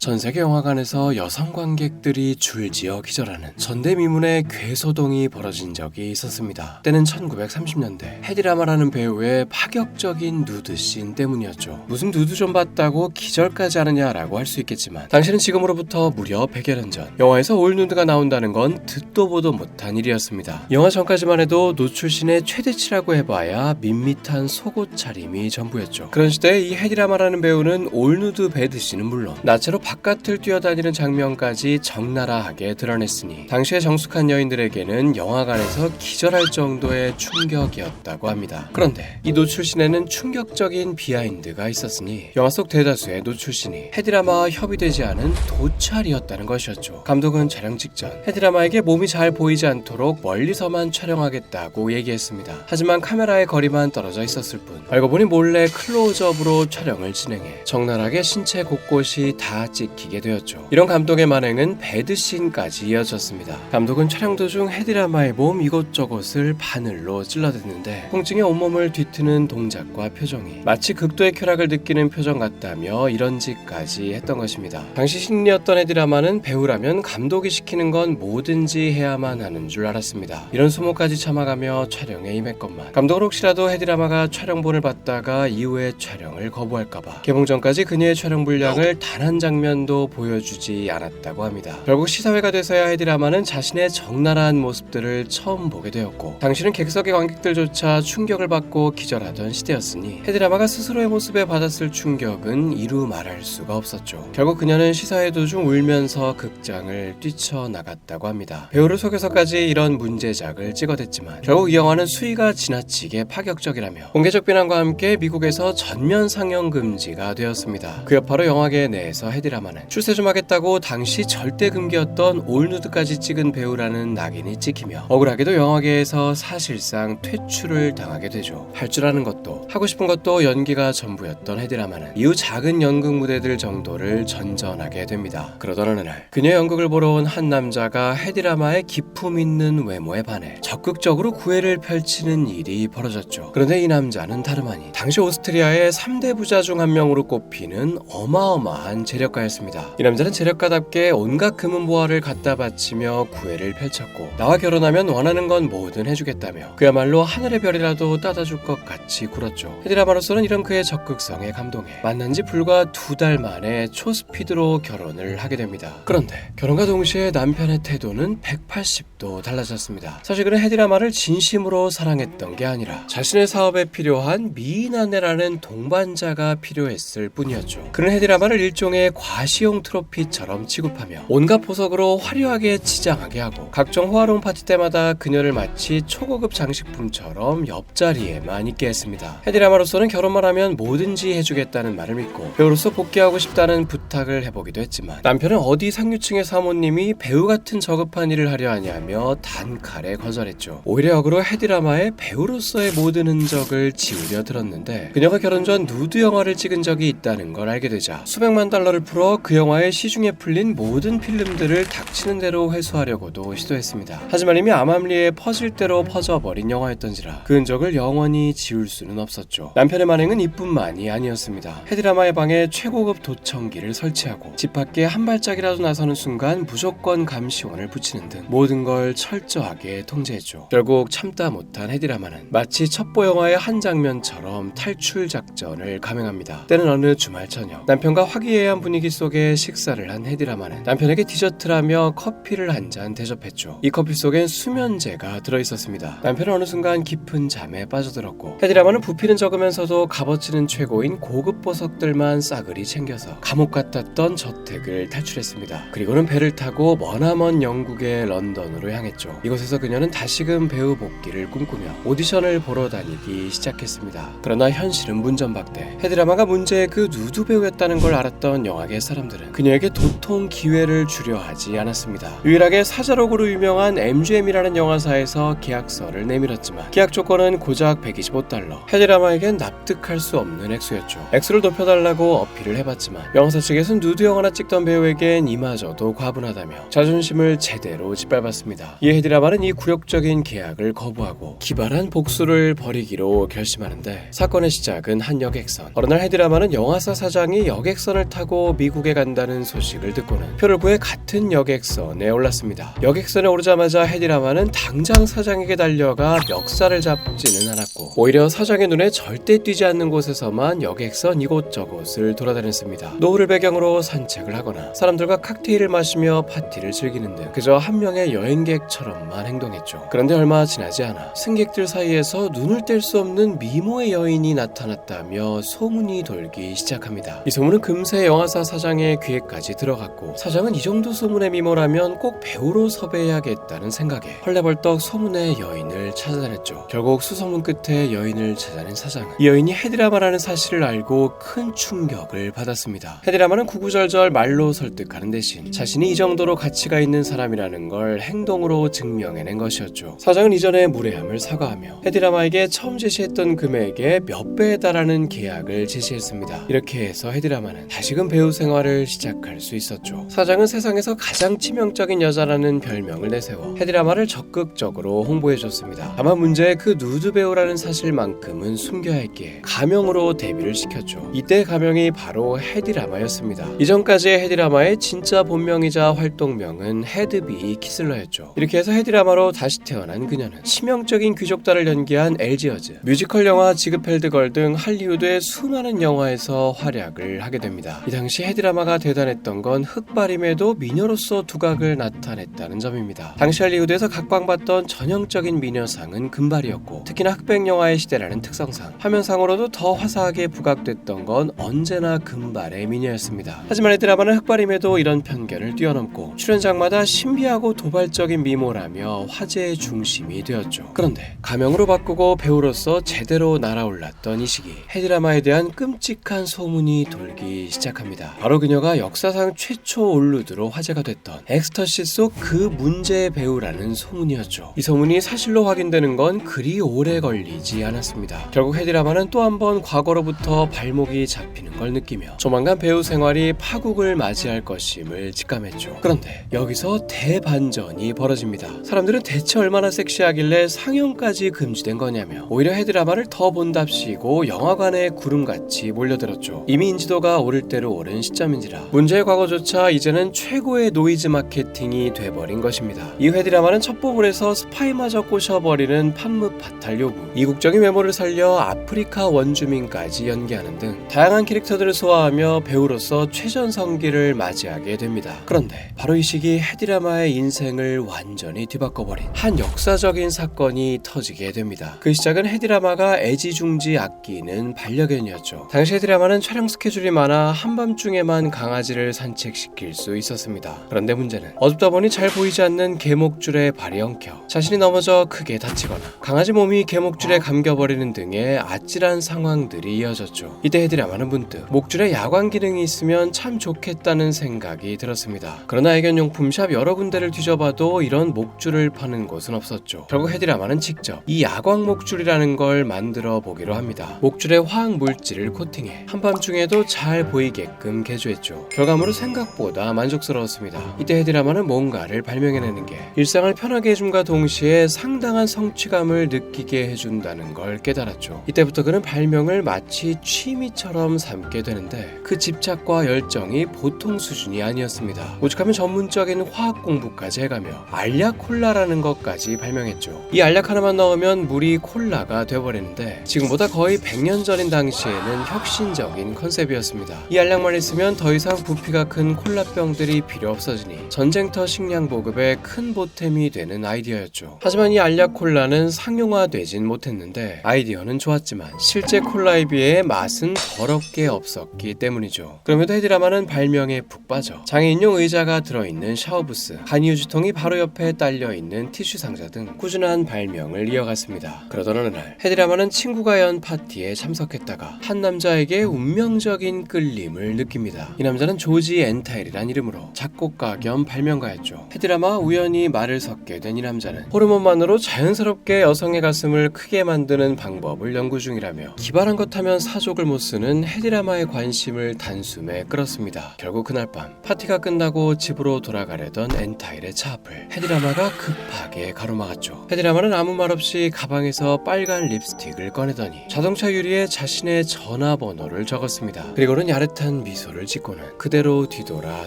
전세계 영화관에서 여성 관객들이 줄지어 기절하는 전대미문의 괴소동이 벌어진 적이 있었습니다. 때는 1930년대 헤디라마라는 배우의 파격적인 누드씬 때문이었죠. 무슨 누드 좀 봤다고 기절까지 하느냐라고 할 수 있겠지만 당시는 지금으로부터 무려 100여 년 전 영화에서 올 누드가 나온다는 건 듣도 보도 못한 일이었습니다. 영화 전까지만 해도 노출신의 최대치라고 해봐야 밋밋한 속옷 차림이 전부였죠. 그런 시대에 이 헤디라마라는 배우는 올 누드 배드씬은 물론 나체로 바깥을 뛰어다니는 장면까지 적나라하게 드러냈으니 당시의 정숙한 여인들에게는 영화관에서 기절할 정도의 충격이었다고 합니다. 그런데 이 노출신에는 충격적인 비하인드가 있었으니 영화 속 대다수의 노출신이 헤디라마와 협의되지 않은 도찰이었다는 것이었죠. 감독은 촬영 직전 헤디라마에게 몸이 잘 보이지 않도록 멀리서만 촬영하겠다고 얘기했습니다. 하지만 카메라의 거리만 떨어져 있었을 뿐 알고 보니 몰래 클로즈업으로 촬영을 진행해 적나라하게 신체 곳곳이 다 찍히게 되었죠. 이런 감독의 만행은 배드씬까지 이어졌습니다. 감독은 촬영 도중 헤디라마의 몸 이곳저곳을 바늘로 찔러댔는데 통증에 온몸을 뒤트는 동작과 표정이 마치 극도의 쾌락을 느끼는 표정 같다며 이런 짓까지 했던 것입니다. 당시 신인이었던 헤디라마는 배우라면 감독이 시키는 건 뭐든지 해야만 하는 줄 알았습니다. 이런 소모까지 참아가며 촬영에 임했건만 감독은 혹시라도 헤디라마가 촬영본을 봤다가 이후에 촬영을 거부할까봐 개봉 전까지 그녀의 촬영 분량을 단 한 장면도 보여주지 않았다고 합니다. 결국 시사회가 돼서야 헤디라마는 자신의 적나라한 모습들을 처음 보게 되었고 당시는 객석의 관객들조차 충격을 받고 기절하던 시대였으니 헤디라마가 스스로의 모습에 받았을 충격은 이루 말할 수가 없었죠. 결국 그녀는 시사회 도중 울면서 극장을 뛰쳐나갔다고 합니다. 배우를 속여서까지 이런 문제작을 찍어댔지만 결국 이 영화는 수위가 지나치게 파격적이라며 공개적 비난과 함께 미국에서 전면 상영 금지가 되었습니다. 그 여파로 영화계 내에서 헤디라마는 출세 좀 하겠다고 당시 절대 금기였던 올누드까지 찍은 배우라는 낙인이 찍히며 억울하게도 영화계에서 사실상 퇴출을 당하게 되죠. 할 줄 아는 것도 하고 싶은 것도 연기가 전부였던 헤디라마는 이후 작은 연극 무대들 정도를 전전하게 됩니다. 그러던 어느 날 그녀의 연극을 보러 온 한 남자가 헤디라마의 기품 있는 외모에 반해 적극적으로 구애를 펼치는 일이 벌어졌죠. 그런데 이 남자는 다름 아닌 당시 오스트리아의 3대 부자 중 한 명으로 꼽히는 어마어마한 재력가였습니다. 이 남자는 재력가답게 온갖 금은보화를 갖다 바치며 구애를 펼쳤고 나와 결혼하면 원하는 건 뭐든 해주겠다며 그야말로 하늘의 별이라도 따다줄 것 같이 굴었죠. 헤디라마로서는 이런 그의 적극성에 감동해 만난 지 불과 2달 만에 초스피드로 결혼을 하게 됩니다. 그런데 결혼과 동시에 남편의 태도는 180도 달라졌습니다. 사실 그는 헤디라마를 진심으로 사랑했던 게 아니라 자신의 사업에 필요한 미인 아내라는 동반자가 필요했을 뿐이었죠. 그는 헤디라마를 일종의 과시용 트로피처럼 취급하며 온갖 보석으로 화려하게 치장하게 하고 각종 호화로운 파티 때마다 그녀를 마치 초고급 장식품처럼 옆자리에만 있게 했습니다. 헤디라마로서는 결혼만 하면 뭐든지 해주겠다는 말을 믿고 배우로서 복귀하고 싶다는 부탁을 해보기도 했지만 남편은 어디 상류층의 사모님이 배우 같은 저급한 일을 하려 하냐며 단칼에 거절했죠. 오히려 역으로 헤디라마의 배우로서의 모든 흔적을 지우려 들었는데 그녀가 결혼 전 누드 영화를 찍은 적이 있다는 걸 알게 되자 수백만 달러를 풀어 그 영화의 시중에 풀린 모든 필름들을 닥치는 대로 회수하려고도 시도했습니다. 하지만 이미 암암리에 퍼질 대로 퍼져버린 영화였던지라 그 흔적을 영원히 지울 수는 없었죠. 남편의 만행은 이뿐만이 아니었습니다. 헤디라마의 방에 최고급 도청기를 설치하고 집 밖에 한 발짝이라도 나서는 순간 무조건 감시원을 붙이는 등 모든 걸 철저하게 통제했죠. 결국 참다 못한 헤디라마는 마치 첩보 영화의 한 장면처럼 탈출 작전을 감행합니다. 때는 어느 주말 저녁 남편과 화기애애한 분위기 속에 식사를 한 헤디라마는 남편에게 디저트라며 커피를 한 잔 대접했죠. 이 커피 속엔 수면제가 들어있었습니다. 남편은 어느 순간 깊은 잠에 빠져들었고 헤디라마는 부피는 적으면서도 값어치는 최고인 고급 보석들만 싸그리 챙겨서 감옥 같았던 저택을 탈출했습니다. 그리고는 배를 타고 머나먼 영국의 런던으로 향했죠. 이곳에서 그녀는 다시금 배우 복귀를 꿈꾸며 오디션을 보러 다니기 시작했습니다. 그러나 현실은 문전박대. 헤디라마가 문제의 그 누드 배우였다는 걸 알았던 영화계 사람들은 그녀에게 도통 기회를 주려 하지 않았습니다. 유일하게 사자록으로 유명한 MGM이라는 영화사에서 계약서를 내밀었지만 계약 조건은 고작 125달러. 헤디라마에겐 납득할 수 없는 액수였죠. 액수를 높여달라고 어필을 해봤지만 영화사 측에선 누드 영화나 찍던 배우에겐 이마저도 과분하다며 자존심을 제대로 짓밟았습니다. 합니다. 이에 헤디라마는 이 굴욕적인 계약을 거부하고 기발한 복수를 벌이기로 결심하는데, 사건의 시작은 한 여객선. 어느 날 헤디라마는 영화사 사장이 여객선을 타고 미국에 간다는 소식을 듣고는 표를 구해 같은 여객선에 올랐습니다. 여객선에 오르자마자 헤디라마는 당장 사장에게 달려가 멱살을 잡지는 않았고, 오히려 사장의 눈에 절대 띄지 않는 곳에서만 여객선 이곳저곳을 돌아다녔습니다. 노을을 배경으로 산책을 하거나 사람들과 칵테일을 마시며 파티를 즐기는 등 그저 한 명의 여행객처럼만 행동했죠. 그런데 얼마 지나지 않아 승객들 사이에서 눈을 뗄 수 없는 미모의 여인이 나타났다며 소문이 돌기 시작합니다. 이 소문은 금세 영화사 사장의 귀에까지 들어갔고, 사장은 이 정도 소문의 미모라면 꼭 배우로 섭외해야겠다는 생각에 헐레벌떡 소문의 여인을 찾아다녔죠. 결국 수소문 끝에 여인을 찾아낸 사장은 이 여인이 헤디라마라는 사실을 알고 큰 충격을 받았습니다. 헤디라마는 구구절절 말로 설득하는 대신 자신이 이 정도로 가치가 있는 사람이라는 걸 행동으로 증명해낸 것이었죠. 사장은 이전의 무례함을 사과하며 헤디라마에게 처음 제시했던 금액의 몇 배에 달하는 계약을 제시했습니다. 이렇게 해서 헤디라마는 다시금 배우 생활을 시작할 수 있었죠. 사장은 세상에서 가장 치명적인 여자라는 별명을 내세워 헤디라마를 적극적으로 홍보해줬습니다. 다만 문제의 그 누드 배우라는 사실만큼은 숨겨야 했기에 가명으로 데뷔를 시켰죠. 이때 가명이 바로 헤디라마였습니다. 이전까지의 헤디라마의 진짜 본명이자 활동명은 헤드비 키슬러였죠. 이렇게 해서 헤디라마로 다시 태어난 그녀는 치명적인 귀족달을 연기한 엘지어즈, 뮤지컬 영화 지그펠드걸 등 할리우드의 수많은 영화에서 활약을 하게 됩니다. 이 당시 헤디라마가 대단했던 건 흑발임에도 미녀로서 두각을 나타냈다는 점입니다. 당시 할리우드에서 각광받던 전형적인 미녀상은 금발이었고, 특히나 흑백 영화의 시대라는 특성상 화면상으로도 더 화사하게 부각됐던 건 언제나 금발의 미녀였습니다. 하지만 헤디라마는 흑발임에도 이런 편견을 뛰어넘고 출연작마다 신비하고 도발적인 미모라며 화제의 중심이 되었죠. 그런데 가명으로 바꾸고 배우로서 제대로 날아올랐던 이 시기, 헤디라마에 대한 끔찍한 소문이 돌기 시작합니다. 바로 그녀가 역사상 최초 올루드로 화제가 됐던 엑스터시 속 그 문제의 배우라는 소문이었죠. 이 소문이 사실로 확인되는 건 그리 오래 걸리지 않았습니다. 결국 헤디라마는 또 한 번 과거로부터 발목이 잡히는 걸 느끼며 조만간 배우 생활이 파국을 맞이할 것임을 직감했죠. 그런데 여기서 대반전이 벌어집니다. 사람들은 대체 얼마나 섹시하길래 상영까지 금지된 거냐며 오히려 헤디라마를 더 본답시고 영화관에 구름같이 몰려들었죠. 이미 인지도가 오를 대로 오른 시점인지라 문제의 과거조차 이제는 최고의 노이즈 마케팅이 돼버린 것입니다. 이 헤디라마는 첫 부분에서 스파이마저 꼬셔버리는 판무파탈 요구, 이국적인 외모를 살려 아프리카 원주민까지 연기하는 등 다양한 캐릭터들을 소화하며 배우로서 최전성기를 맞이하게 됩니다. 그런데 바로 이 시기 헤디라마의 인생을 완전히 뒤바꿔버린 한 역사적인 사건이 터지게 됩니다. 그 시작은 헤디라마가 애지중지 아끼는 반려견이었죠. 당시 헤디라마는 촬영 스케줄이 많아 한밤중에만 강아지를 산책시킬 수 있었습니다. 그런데 문제는 어둡다 보니 잘 보이지 않는 개목줄에 발이 엉켜 자신이 넘어져 크게 다치거나 강아지 몸이 개목줄에 감겨버리는 등의 아찔한 상황들이 이어졌죠. 이때 헤디라마는 문득 목줄에 야광 기능이 있으면 참 좋겠다는 생각이 들었습니다. 그러나 애견용품샵 여러 군데를 뒤져봐도 이런 목줄을 파는 곳은 없었죠. 결국 헤디라마는 직접 이 야광 목줄이라는 걸 만들어 보기로 합니다. 목줄에 화학 물질을 코팅해 한밤중에도 잘 보이게끔 개조했죠. 결과물은 생각보다 만족스러웠습니다. 이때 헤디라마는 뭔가를 발명해내는 게 일상을 편하게 해줌과 동시에 상당한 성취감을 느끼게 해준다는 걸 깨달았죠. 이때부터 그는 발명을 마치 취미처럼 삼게 되는데 그 집착과 열정이 보통 수준이 아니었습니다. 오죽하면 전문적인 화학 공부까지 해가며 알약 콜라라는 것까지 발명했죠. 이 알약 하나만 넣으면 물이 콜라가 돼버리는데 지금보다 거의 100년 전인 당시에는 혁신적인 컨셉이었습니다. 이 알약만 있으면 더 이상 부피가 큰 콜라병들이 필요 없어지니 전쟁터 식량 보급에 큰 보탬이 되는 아이디어였죠. 하지만 이 알약 콜라는 상용화되진 못했는데 아이디어는 좋았지만 실제 콜라에 비해 맛은 더럽게 없었기 때문이죠. 그럼에도 헤디라마는 발명에 푹 빠져 장애인용 의자가 들어있는 샤워부스, 간이유주통이 바로 옆에 딸려있는 티슈 상자 등 꾸준한 발명을 이어갔습니다. 그러던 어느 날 헤디라마는 친구가 연 파티에 참석했다가 한 남자에게 운명적인 끌림을 느낍니다. 이 남자는 조지 엔타일이란 이름으로 작곡가 겸 발명가였죠. 헤디라마와 우연히 말을 섞게 된 이 남자는 호르몬만으로 자연스럽게 여성의 가슴을 크게 만드는 방법을 연구 중이라며 기발한 것 하면 사족을 못 쓰는 헤디라마의 관심을 단숨에 끌었습니다. 결국 그날 밤 파티가 끝나고 집으로 돌아가려던 엔타일의 차 앞을 헤디라마가 급하게 가로막았죠. 헤디라마는 아무 말 없이 가방에서 빨간 립스틱을 꺼내더니 자동차 유리에 자신의 전화번호를 적었습니다. 그리고는 야릇한 미소를 짓고는 그대로 뒤돌아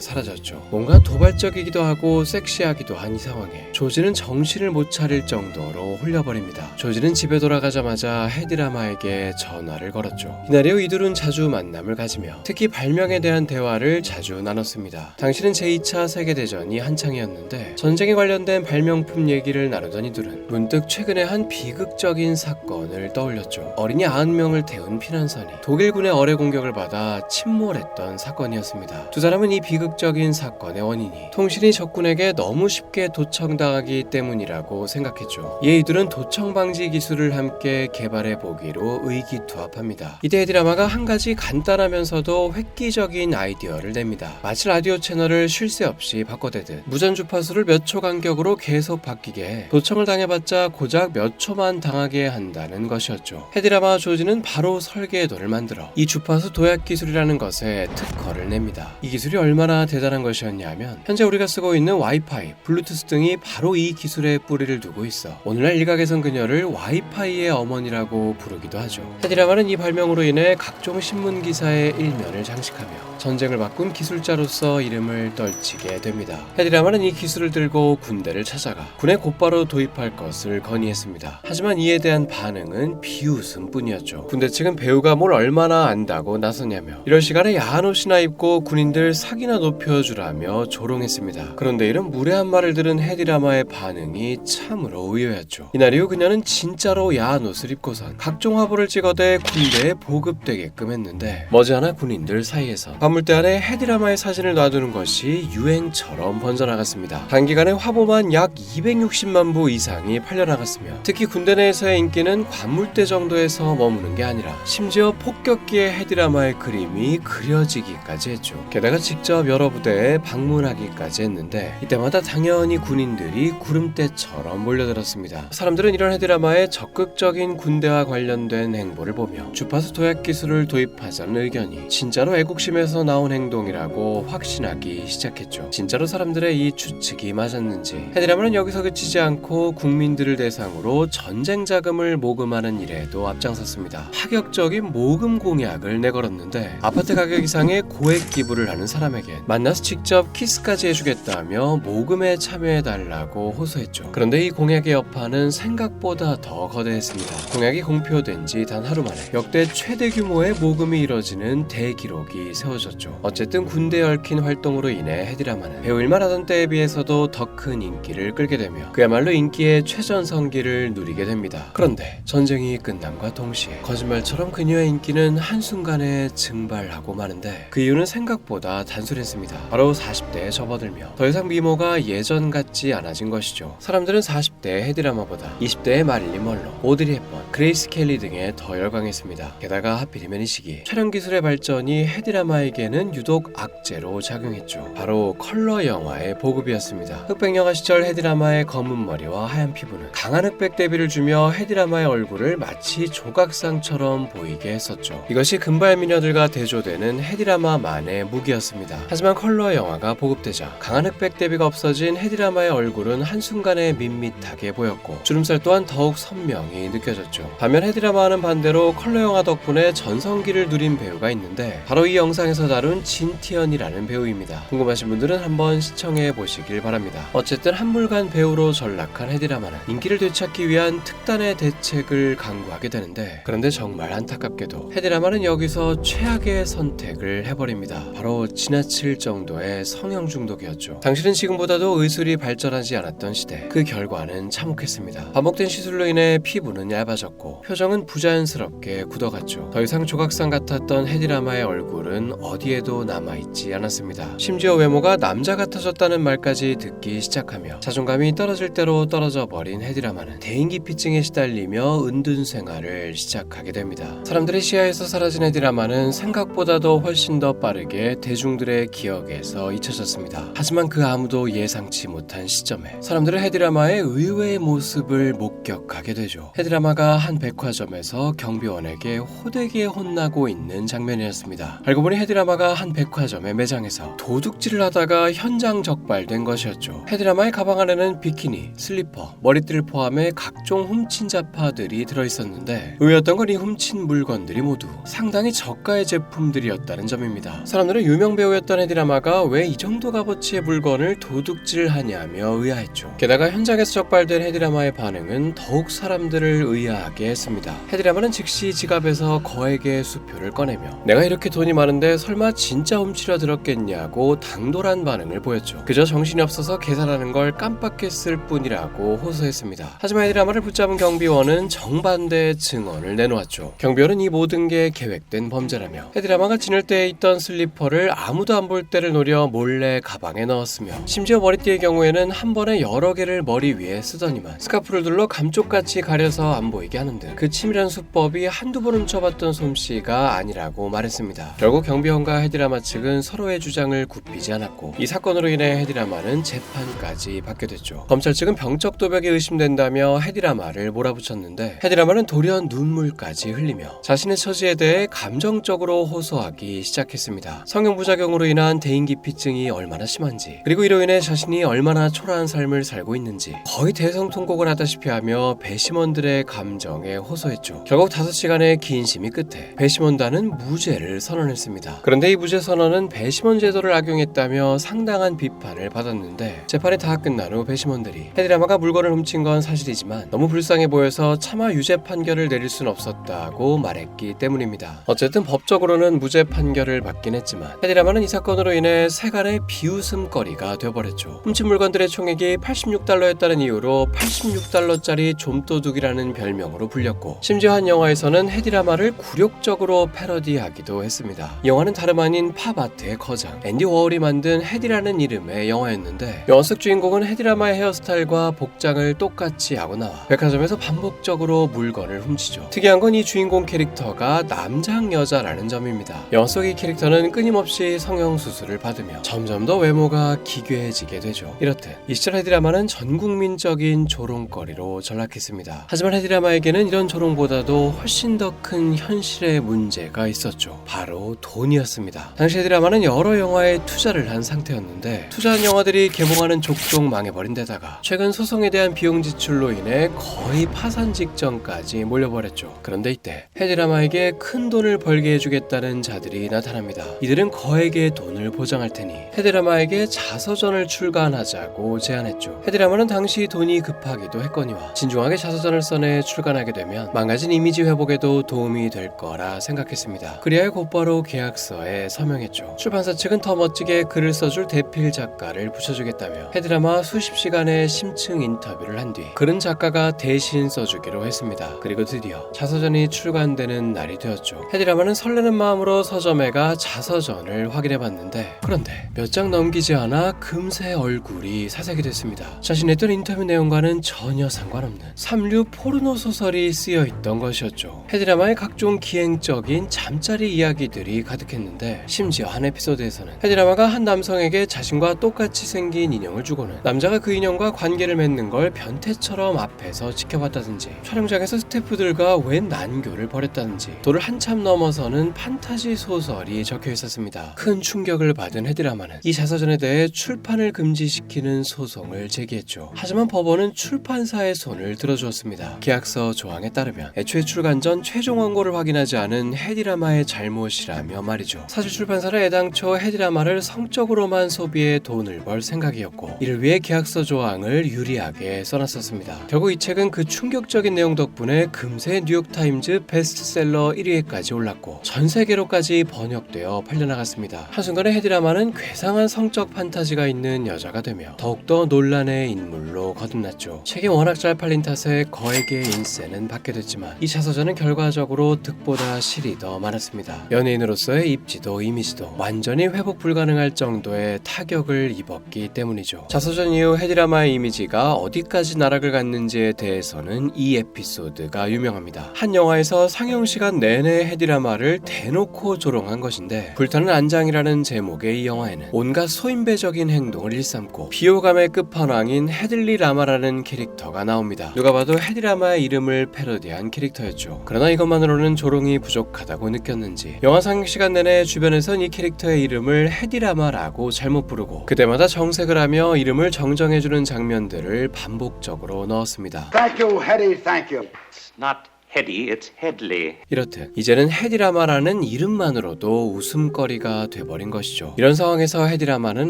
사라졌죠. 뭔가 도발적이기도 하고 섹시하기도 한 이 상황에 조지는 정신을 못 차릴 정도로 홀려버립니다. 조지는 집에 돌아가자마자 헤디라마에게 전화를 걸었죠. 이날 이후 이둘은 자주 만남을 가지며 특히 발명에 대한 대화를 자주 나눴습니다. 당시는 제2차 세계대전이 한창이었는데 전쟁에 관련된 발명품 얘기를 나누던 이둘은 문득 최근에 한 비극적인 사건을 떠올렸죠. 어린이 90명을 태운 피난선이 독일군의 어뢰 공격을 받아 침몰했던 사건이었습니다. 두 사람은 이 비극적인 사건의 원인이 통신이 적군에게 너무 쉽게 도청당하기 때문이라고 생각했죠. 이에 이들은 도청 방지 기술을 함께 개발해 보기로 의기투합합니다. 이때 헤디라마가 한 가지 간단하면서도 획기적인 아이디어를 냅니다. 마치 라디오 채널을 쉴 새 없이 바꿔대듯 무전 주파수를 몇 초 간격으로 계속 바뀌게 해 도청을 당해봤자 고작 몇 초만 당하게 한다는 것이었죠. 헤디라마와 조지는 바로 설계도를 만들어 이 주파수 도약 기술이라는 것에 특허를 냅니다. 이 기술이 얼마나 대단한 것이었냐면 현재 우리가 쓰고 있는 와이파이, 블루투스 등이 바로 이 기술에 뿌리를 두고 있어 오늘날 일각에선 그녀를 와이파이의 어머니라고 부르기도 하죠. 헤디라마는 이 발명으로 인해 각종 신문 기사의 일면을 장식하며 전쟁을 바꾼 기술자로서 이름을 떨치게 됩니다. 헤디라마는 이 기술을 들고 군대를 찾아가 군에 곧바로 도입할 것을 건의했습니다. 하지만 이에 대한 반응은 비웃음뿐이었죠. 군대 측은 배우가 뭘 얼마나 안다고 나서냐며 이럴 시간에 야한 옷이나 입고 군인들 사기나 높여주라며 조롱했습니다. 그런데 이런 무례한 말을 들은 헤디라마의 반응이 참으로 의외였죠. 이날 이후 그녀는 진짜로 야한 옷을 입고선 각종 화보를 찍어대 군대에 보급되게끔 했는데 머지않아 군인들 사이에서 건물대 안에 헤디라마의 사진을 놔두는 것이 유행처럼 번져나갔습니다. 단기간에 화보만 약 260만 부 이상이 팔려나갔으며 특히 군대 내에서의 인기는 관물대 정도에서 머무는 게 아니라 심지어 폭격기에 헤디라마의 그림이 그려지기까지 했죠. 게다가 직접 여러 부대에 방문하기까지 했는데 이때마다 당연히 군인들이 구름대처럼 몰려들었습니다. 사람들은 이런 헤디라마의 적극적인 군대와 관련된 행보를 보며 주파수 도약 기술을 도입하자는 의견이 진짜로 애국심에서 나온 행동이라고 확신하기 시작했죠. 진짜로 사람들의 이 추측이 맞았는지 헤디라마는 여기서 그치지 않고 국민들을 대상으로 전쟁 자금을 모금하는 일에도 앞장섰습니다. 파격적인 모금 공약을 내걸었는데 아파트 가격 이상의 고액 기부를 하는 사람에게 만나서 직접 키스까지 해주겠다며 모금에 참여해달라고 호소했죠. 그런데 이 공약의 여파는 생각보다 더 거대했습니다. 공약이 공표된 지 단 하루 만에 역대 최대 규모의 모금이 이뤄지는 대기록이 세워졌죠. 어쨌든 군대에 얽힌 활동으로 인해 헤디라마는 배우일만 하던 때에 비해서도 더 큰 인기를 끌게 되며 그야말로 인기의 최전성기를 누리게 됩니다. 그런데 전쟁이 끝남과 동시에 거짓말처럼 그녀의 인기는 한순간에 증발하고 마는데 그 이유는 생각보다 단순했습니다. 바로 40대에 접어들며 더 이상 미모가 예전 같지 않아진 것이죠. 사람들은 40대의 헤디라마보다 20대의 마릴린 먼로, 오드리 헵번, 그레이스 켈리 등에 더 열광했습니다. 게다가 하필이면 이 시기 촬영 기술의 발전이 헤디라마에게는 유독 악재로 작용했죠. 바로 컬러 영화의 보급이었습니다. 흑백 영화 시절 헤디라마의 검은 머리와 하얀 피부는 강한 흑백 대비를 주며 헤디라마의 얼굴을 마치 조각상처럼 보이게 했었죠. 이것이 금발 미녀들과 대조되는 헤디라마만의 무기였습니다. 하지만 컬러 영화가 보급되자 강한 흑백 대비가 없어진 헤디라마의 얼굴은 한순간에 밋밋하게 보였고 주름살 또한 더욱 선명히 느껴졌죠. 반면 헤디라마와는 반대로 컬러 영화 덕분에 전성기를 누린 배우가 있는데 바로 이 영상에서 다룬 진티언이라는 배우입니다. 궁금하신 분들은 한번 시청해 보시길 바랍니다. 어쨌든 한물간 배우로 전락한 헤디라마는 인기를 되찾기 위한 특단의 대책을 강구하게 되는데 그런데 정말 안타깝게도 헤디라마는 여기서 최악의 선택을 해버립니다. 바로 지나칠 정도의 성형 중독이었죠. 당시는 지금보다도 의술이 발전하지 않았던 시대, 그 결과는 참혹했습니다. 반복된 시술로 인해 피부는 얇아졌고 표정은 부자연스럽게 굳어갔죠. 더 이상 조각상 같았던 헤디라마의 얼굴은 어디에도 남아있지 않았습니다. 심지어 외모가 남자 같아졌다는 말까지 듣기 시작하며 자존감이 떨어질 대로 떨어져 버린 헤디라마는 대인기피증에 시달리며 은둔 생활을 시작하게 됩니다. 사람들의 시야에서 사라진 헤디라마는 생각보다도 훨씬 더 빠르게 대중들의 기억에서 잊혀졌습니다. 하지만 그 아무도 예상치 못한 시점에 사람들은 헤디라마의 의외의 모습을 목격하게 되죠. 헤디라마가 한 백화점에서 경비원에게 호되게 혼나고 있는 장면이었습니다. 알고 보니 헤디라마 헤디라마가 한 백화점의 매장에서 도둑질을 하다가 현장 적발된 것이었죠. 헤디라마의 가방 안에는 비키니, 슬리퍼, 머리띠를 포함해 각종 훔친 자파들이 들어있었는데 의외였던 건 이 훔친 물건들이 모두 상당히 저가의 제품들이었다는 점입니다. 사람들은 유명 배우였던 헤디라마가 왜 이 정도 값어치의 물건을 도둑질하냐며 의아했죠. 게다가 현장에서 적발된 헤디라마의 반응은 더욱 사람들을 의아하게 했습니다. 헤디라마는 즉시 지갑에서 거액의 수표를 꺼내며 내가 이렇게 돈이 많은데 설마 진짜 훔치려 들었겠냐고 당돌한 반응을 보였죠. 그저 정신이 없어서 계산하는 걸 깜빡했을 뿐이라고 호소했습니다. 하지만 헤디라마를 붙잡은 경비원은 정반대의 증언을 내놓았죠. 경비원은 이 모든 게 계획된 범죄라며 헤디라마가 지낼 때에 있던 슬리퍼를 아무도 안 볼 때를 노려 몰래 가방에 넣었으며 심지어 머리띠의 경우에는 한 번에 여러 개를 머리 위에 쓰더니만 스카프를 둘러 감쪽같이 가려서 안 보이게 하는 등 그 치밀한 수법이 한두 번 훔쳐봤던 솜씨가 아니라고 말했습니다. 결국 경비원과 헤디라마 측은 서로의 주장을 굽히지 않았고 이 사건으로 인해 헤디라마는 재판까지 받게 됐죠. 검찰 측은 병적 도벽이 의심된다며 헤디라마를 몰아붙였는데 헤디라마는 돌연 눈물까지 흘리며 자신의 처지에 대해 감정적으로 호소하기 시작했습니다. 성형부작용으로 인한 대인기피증이 얼마나 심한지 그리고 이로 인해 자신이 얼마나 초라한 삶을 살고 있는지 거의 대성통곡을 하다시피 하며 배심원들의 감정에 호소했죠. 결국 5시간의 긴 심의 끝에 배심원단은 무죄를 선언했습니다. 그런데 이 무죄 선언은 배심원 제도를 악용했다며 상당한 비판을 받았는데 재판이 다 끝난 후 배심원들이 헤디라마가 물건을 훔친 건 사실이지만 너무 불쌍해 보여서 차마 유죄 판결을 내릴 순 없었다고 말했기 때문입니다. 어쨌든 법적으로는 무죄 판결을 받긴 했지만 헤디라마는 이 사건으로 인해 세간의 비웃음거리가 되어버렸죠. 훔친 물건들의 총액이 $86였다는 이유로 86달러짜리 좀도둑이라는 별명으로 불렸고 심지어 한 영화에서는 헤디라마를 굴욕적으로 패러디하기도 했습니다. 이 영화는 다름 아닌 팝아트의 거장 앤디 워홀이 만든 헤디라는 이름의 영화였는데 영화 속 주인공은 헤디라마의 헤어스타일과 복장을 똑같이 하고 나와 백화점에서 반복적으로 물건을 훔치죠. 특이한 건 이 주인공 캐릭터가 남장 여자라는 점입니다. 영화 속 이 캐릭터는 끊임없이 성형수술을 받으며 점점 더 외모가 기괴해지게 되죠. 이렇듯 이 시절 헤디라마는 전국민적인 조롱거리로 전락했습니다. 하지만 헤디라마에게는 이런 조롱보다도 훨씬 더 큰 현실의 문제가 있었죠. 바로 돈이었습니다. 당시 헤디라마는 여러 영화에 투자를 한 상태였는데 투자한 영화들이 개봉하는 족족 망해버린 데다가 최근 소송에 대한 비용 지출로 인해 거의 파산 직전까지 몰려버렸죠. 그런데 이때 헤디라마에게 큰 돈을 벌게 해주겠다는 자들이 나타납니다. 이들은 거액의 돈을 보장할 테니 헤디라마에게 자서전을 출간하자고 제안했죠. 헤디라마는 당시 돈이 급하기도 했거니와 진중하게 자서전을 써내 출간하게 되면 망가진 이미지 회복에도 도움이 될 거라 생각했습니다. 그리하여 곧바로 계약서에 서명했죠. 출판사 측은 더 멋지게 글을 써줄 대필 작가를 붙여주겠다며 헤디라마와 수십 시간의 심층 인터뷰를 한 뒤 글은 작가가 대신 써주기로 했습니다. 그리고 드디어 자서전이 출간되는 날이 되었죠. 헤디라마는 설레는 마음으로 서점에 가 자서전을 확인해봤는데 그런데 몇 장 넘기지 않아 금세 얼굴이 사색이 됐습니다. 자신이 했던 인터뷰 내용과는 전혀 상관없는 삼류 포르노 소설이 쓰여있던 것이었죠. 헤디라마의 각종 기행적인 잠자리 이야기들이 가득했는데 심지어 한 에피소드에서는 헤디라마가 한 남성에게 자신과 똑같이 생긴 인형을 주고는 남자가 그 인형과 관계를 맺는 걸 변태처럼 앞에서 지켜봤다든지 촬영장에서 스태프들과 웬 난교를 벌였다든지 도를 한참 넘어서는 판타지 소설이 적혀 있었습니다. 큰 충격을 받은 헤디라마는 이 자서전에 대해 출판을 금지시키는 소송을 제기했죠. 하지만 법원은 출판사의 손을 들어주었습니다. 계약서 조항에 따르면 애초에 출간 전 최종 원고를 확인하지 않은 헤디라마의 잘못이라며 말이죠. 사실 출판사는 애당초 헤디라마를 성적으로만 소비해 돈을 벌 생각이었고 이를 위해 계약서 조항을 유리하게 써놨었습니다. 결국 이 책은 그 충격적인 내용 덕분에 금세 뉴욕타임즈 베스트셀러 1위에까지 올랐고 전 세계로까지 번역되어 팔려나갔습니다. 한순간에 헤디라마는 괴상한 성적 판타지가 있는 여자가 되며 더욱더 논란의 인물로 거듭났죠. 책이 워낙 잘 팔린 탓에 거액의 인세는 받게 됐지만 이 자서전은 결과적으로 득보다 실이 더 많았습니다. 연예인으로서의 입지도 이미지도 완전히 회복 불가능할 정도의 타격을 입었기 때문이죠. 자서전 이후 헤디라마의 이미지가 어디까지 나락을 갔는지에 대해서는 이 에피소드가 유명합니다. 한 영화에서 상영시간 내내 헤디라마를 대놓고 조롱한 것인데 불타는 안장이라는 제목의 이 영화에는 온갖 소인배적인 행동을 일삼고 비호감의 끝판왕인 헤들리 라마라는 캐릭터가 나옵니다. 누가 봐도 헤디라마의 이름을 패러디한 캐릭터였죠. 그러나 이것만으로는 조롱이 부족하다고 느꼈는지 영화 상영 시간 내내 때문에 주변에선 이 캐릭터의 이름을 헤디라마라고 잘못 부르고 그때마다 정색을 하며 이름을 정정해주는 장면들을 반복적으로 넣었습니다. Thank you, Hetty, thank you. It's not Hetty, it's Headley. 이렇듯 이제는 헤디라마라는 이름만으로도 웃음거리가 돼버린 것이죠. 이런 상황에서 헤디라마는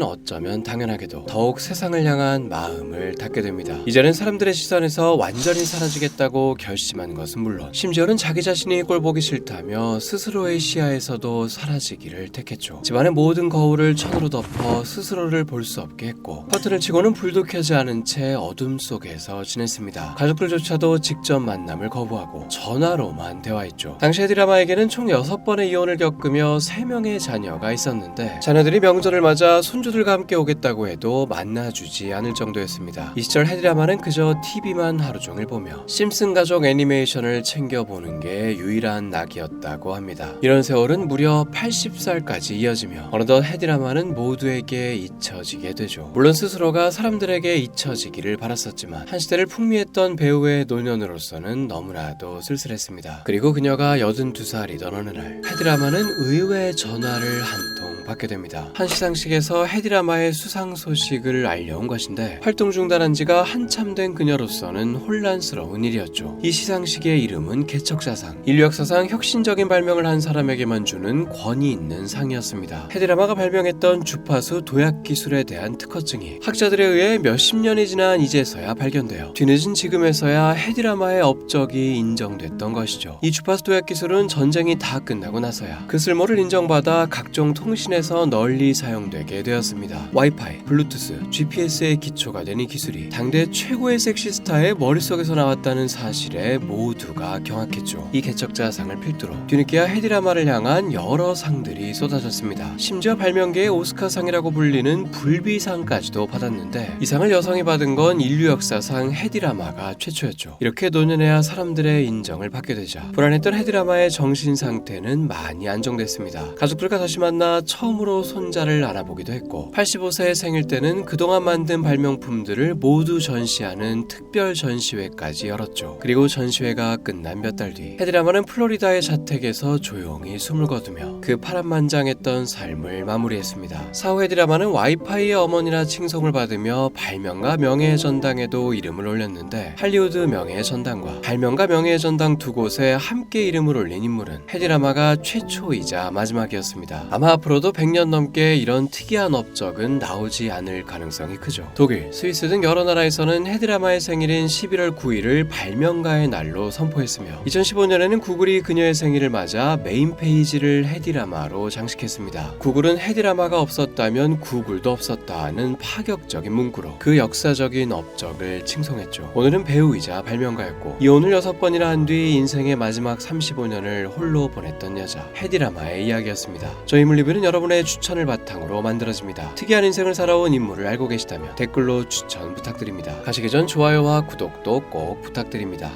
어쩌면 당연하게도 더욱 세상을 향한 마음을 닫게 됩니다. 이제는 사람들의 시선에서 완전히 사라지겠다고 결심한 것은 물론 심지어는 자기 자신이 꼴보기 싫다며 스스로의 시야에서도 사라지기를 택했죠. 집안의 모든 거울을 천으로 덮어 스스로를 볼 수 없게 했고 커튼을 치고는 불도 켜지 않은 채 어둠 속에서 지냈습니다. 가족들조차도 직접 만남을 거부하고 전화로만 대화했죠. 당시 헤디라마에게는 총 6번의 이혼을 겪으며 3명의 자녀가 있었는데 자녀들이 명절을 맞아 손주들과 함께 오겠다고 해도 만나주지 않을 정도였습니다. 이 시절 헤디라마는 그저 TV만 하루 종일 보며 심슨 가족 애니메이션을 챙겨보는 게 유일한 낙이었다고 합니다. 이런 세월은 무려 80살까지 이어지며 어느덧 헤디라마는 모두에게 잊혀지게 되죠. 물론 스스로가 사람들에게 잊혀지기를 바랐었지만 한 시대를 풍미했던 배우의 노년으로서는 너무나도 쓸쓸했습니다. 그리고 그녀가 82살이던 어느 날 헤디라마는 의외의 전화를 한 통 받게 됩니다. 한 시상식에서 헤디라마의 수상 소식을 알려온 것인데 활동 중단한 지가 한참 된 그녀로서는 혼란스러운 일이었죠. 이 시상식의 이름은 개척자상, 인류 역사상 혁신적인 발명을 한 사람에게만 주는 권위 있는 상이었습니다. 헤디라마가 발명했던 주파수 도약 기술에 대한 특허증이 학자들에 의해 몇십 년이 지난 이제서야 발견되어 뒤늦은 지금에서야 헤디라마의 업적이 인정됐던 것이죠. 이 주파수 도약 기술은 전쟁이 다 끝나고 나서야 그 쓸모를 인정받아 각종 통신에서 널리 사용되게 되었습니다. 와이파이, 블루투스, GPS의 기초가 된 이 기술이 당대 최고의 섹시스타의 머릿속에서 나왔다는 사실에 모두가 경악했죠. 이 개척자상을 필두로 뒤늦게야 헤디라마를 향한 여러 상들이 쏟아졌습니다. 심지어 발명계의 오스카상이라고 불리는 불비상까지도 받았는데 이 상을 여성이 받은 건 인류 역사상 헤디라마가 최초였죠. 이렇게 노년에야 사람들의 인정을 받게 되자 불안했던 헤디라마의 정신 상태는 많이 안정됐습니다. 가족들과 다시 만나 처음으로 손자를 안아보기도 했고 85세의 생일 때는 그동안 만든 발명품들을 모두 전시하는 특별 전시회까지 열었죠. 그리고 전시회가 끝난 몇 달 뒤 헤디라마는 플로리다의 자택에서 조용히 숨을 거두며 그 파란만장했던 삶을 마무리했습니다. 사후 헤디라마는 와이파이의 어머니라 칭송을 받으며 발명가 명예의 전당에도 이름을 올렸는데 할리우드 명예의 전당과 발명가 명예의 전당 두 곳에 함께 이름을 올린 인물은 헤디라마가 최초이자 마지막이었습니다. 아마 앞으로도 100년 넘게 이런 특이한 업적은 나오지 않을 가능성이 크죠. 독일, 스위스 등 여러 나라에서는 헤디라마의 생일인 11월 9일을 발명가의 날로 선포했으며 2015년에는 구글이 그녀의 생일을 맞아 메인 페이지를 헤디라마로 장식했습니다. 구글은 헤디라마가 없었다면 구글도 없었다는 파격적인 문구로 그 역사적인 업적을 칭송했죠. 오늘은 배우이자 발명가였고 이혼을 6번이나 한 뒤 인생의 마지막 35년을 홀로 보냈던 여자 헤디라마의 이야기였습니다. 저희 물리뷰는 여러분의 추천을 바탕으로 만들어집니다. 특이한 인생을 살아온 인물을 알고 계시다면 댓글로 추천 부탁드립니다. 가시기 전 좋아요와 구독도 꼭 부탁드립니다.